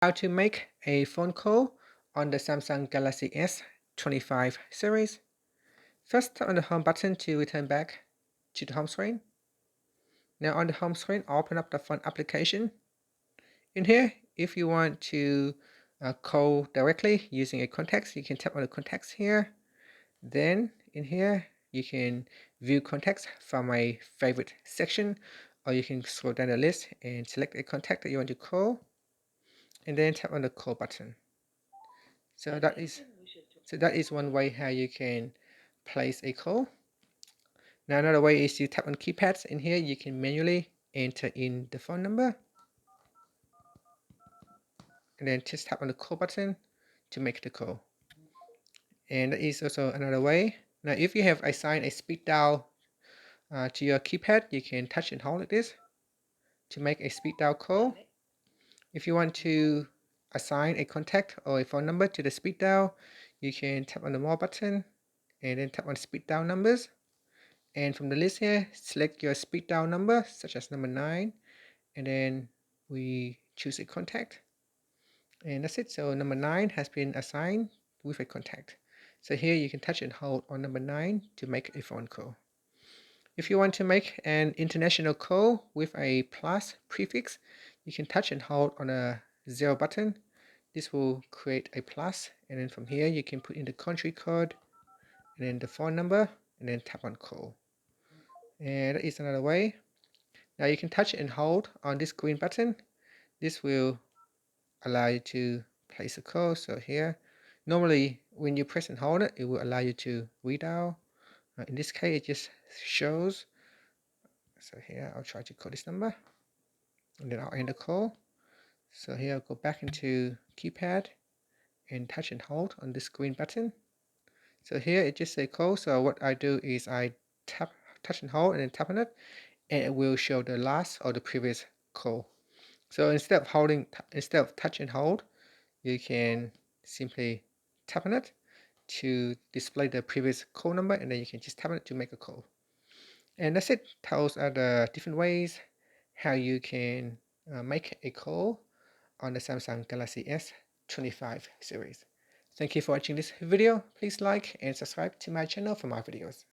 How to make a phone call on the Samsung Galaxy S25 series. First, tap on the home button to return back to the home screen. Now on the home screen, open up the phone application. In here, if you want to call directly using a context, you can tap on the context here. Then in here, you can view contacts from a favorite section, or you can scroll down the list and select a contact that you want to call, and then tap on the call button. So that is one way how you can place a call. Now another way is you tap on keypads. In here you can manually enter in the phone number, and then just tap on the call button to make the call. And that is also another way. Now if you have assigned a speed dial to your keypad, you can touch and hold like this to make a speed dial call. If you want to assign a contact or a phone number to the speed dial, you can tap on the more button and then tap on speed dial numbers. And from the list here, select your speed dial number, such as number 9, and then we choose a contact. And that's it. So number 9 has been assigned with a contact. So here you can touch and hold on number 9 to make a phone call. If you want to make an international call with a plus prefix, you can touch and hold on a 0 button. This will create a plus, and then from here you can put in the country code and then the phone number, and then tap on call. And that is another way. Now you can touch and hold on this green button. This will allow you to place a call. So here, normally when you press and hold it, it will allow you to redial. In this case, it just shows. So here, I'll try to call this number, and then I'll end the call. So here, I'll go back into keypad and touch and hold on this green button. So here, it just says call. So what I do is I touch and hold, and then tap on it, and it will show the last or the previous call. So instead of touch and hold, you can simply tap on it to display the previous call number, and then you can just tap on it to make a call. And that's it. Those are the different ways how you can make a call on the Samsung Galaxy S25 series. Thank you for watching this video. Please like and subscribe to my channel for more videos.